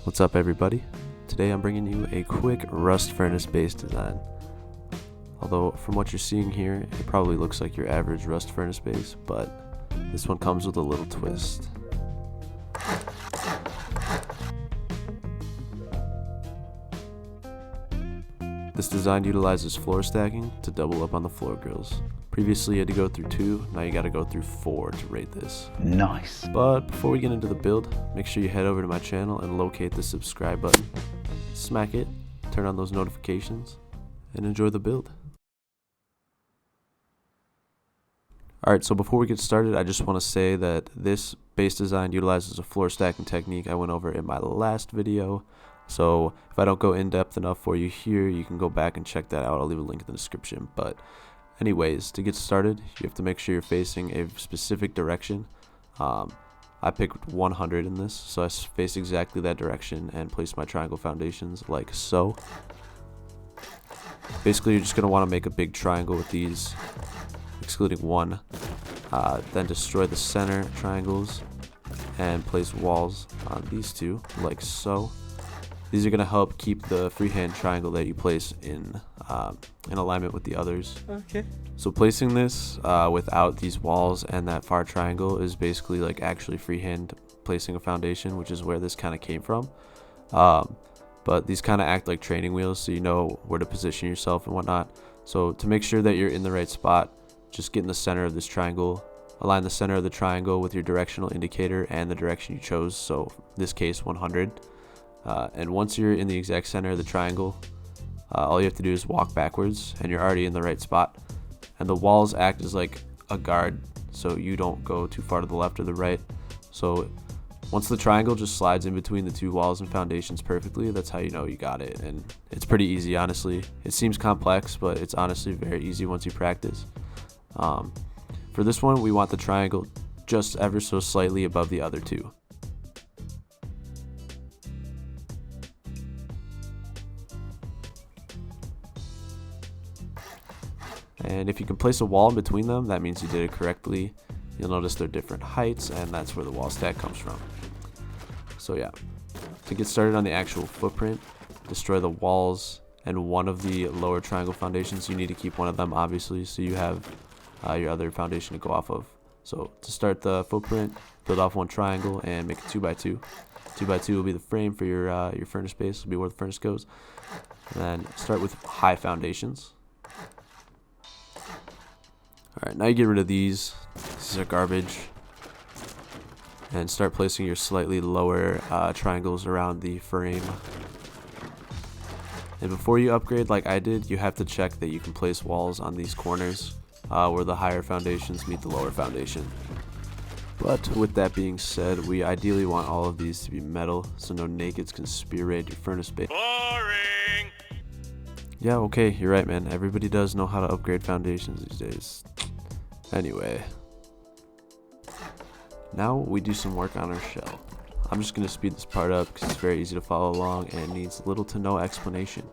What's up, everybody? Today I'm bringing you a quick rust furnace base design. Although from what you're seeing here, it probably looks like your average rust furnace base, but this one comes with a little twist. This design utilizes floor stacking to double up on the floor grills. Previously you had to go through 2, now you gotta go through 4 to rate this. Nice. But before we get into the build, make sure you head over to my channel and locate the subscribe button. Smack it, turn on those notifications, and enjoy the build. Alright, so before we get started, I just want to say that this base design utilizes a floor stacking technique I went over in my last video. So if I don't go in depth enough for you here, you can go back and check that out. I'll leave a link in the description. But anyways, to get started, you have to make sure you're facing a specific direction. I picked 100 in this, so I face exactly that direction and place my triangle foundations like so. Basically, you're just going to want to make a big triangle with these, excluding one. Then destroy the center triangles and place walls on these two like so. These are going to help keep the freehand triangle that you place in alignment with the others. Okay. So placing this without these walls and that far triangle is basically like actually freehand placing a foundation, which is where this kind of came from. But these kind of act like training wheels, so you know where to position yourself and whatnot. So to make sure that you're in the right spot, just get in the center of this triangle. Align the center of the triangle with your directional indicator and the direction you chose. So in this case, 100. And once you're in the exact center of the triangle, all you have to do is walk backwards and you're already in the right spot. And the walls act as like a guard, so you don't go too far to the left or the right. So once the triangle just slides in between the two walls and foundations perfectly, that's how you know you got it. And it's pretty easy, honestly. It seems complex, but it's honestly very easy once you practice. For this one, we want the triangle just ever so slightly above the other two. And if you can place a wall in between them, that means you did it correctly. You'll notice they're different heights, and that's where the wall stack comes from. So yeah, to get started on the actual footprint, destroy the walls and one of the lower triangle foundations. You need to keep one of them, obviously, so you have your other foundation to go off of. So to start the footprint, build off one triangle and make a 2x2. 2x2 will be the frame for your furnace base. Will be where the furnace goes. And then start with high foundations. Alright, now you get rid of these. These are garbage. And start placing your slightly lower triangles around the frame. And before you upgrade like I did, you have to check that you can place walls on these corners where the higher foundations meet the lower foundation. But with that being said, we ideally want all of these to be metal so no nakeds can spear raid your furnace base. Boring. Yeah, okay, you're right, man. Everybody does know how to upgrade foundations these days. Anyway, now we do some work on our shell. I'm just going to speed this part up because it's very easy to follow along and it needs little to no explanation.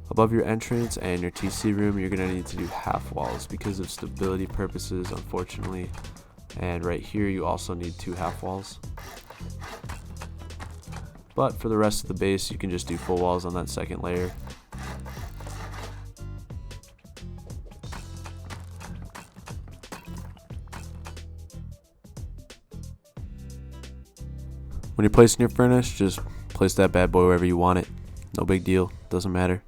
Above your entrance and your TC room, you're going to need to do half walls because of stability purposes, unfortunately. And right here, you also need 2 half walls. But for the rest of the base, you can just do full walls on that second layer. When you're placing your furnace, just place that bad boy wherever you want it. No big deal, doesn't matter.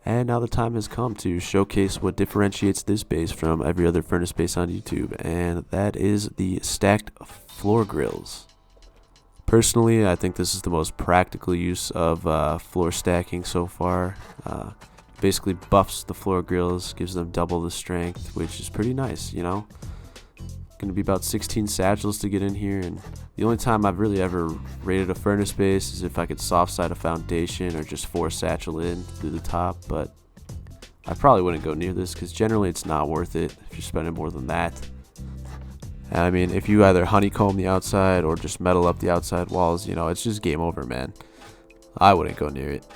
And now the time has come to showcase what differentiates this base from every other furnace base on YouTube, and that is the stacked floor grills. Personally, I think this is the most practical use of floor stacking so far. Basically buffs the floor grills, gives them double the strength, which is pretty nice, you know. Going to be about 16 satchels to get in here, and the only time I've really ever rated a furnace base is if I could soft side a foundation or just force satchel in through the top, but I probably wouldn't go near this because generally it's not worth it if you're spending more than that. And I mean, if you either honeycomb the outside or just metal up the outside walls, you know, it's just game over, man. I wouldn't go near it.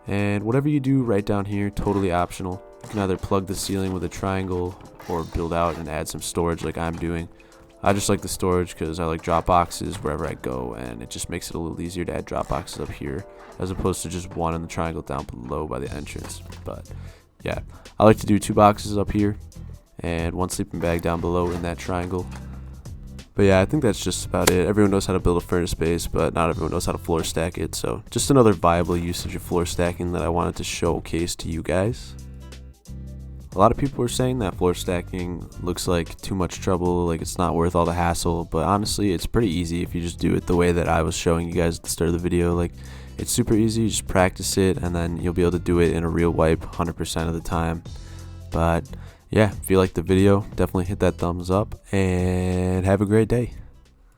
And whatever you do right down here, totally optional. You can either plug the ceiling with a triangle or build out and add some storage like I'm doing. I just like the storage because I like drop boxes wherever I go, and it just makes it a little easier to add drop boxes up here as opposed to just one in the triangle down below by the entrance. But yeah, I like to do 2 boxes up here and 1 sleeping bag down below in that triangle. But yeah, I think that's just about it. Everyone knows how to build a furnace base, but not everyone knows how to floor stack it. So just another viable usage of floor stacking that I wanted to showcase to you guys. A lot of people are saying that floor stacking looks like too much trouble, like it's not worth all the hassle, but honestly it's pretty easy if you just do it the way that I was showing you guys at the start of the video. Like, it's super easy, you just practice it and then you'll be able to do it in a real wipe 100% of the time. But yeah, if you liked the video, definitely hit that thumbs up and have a great day.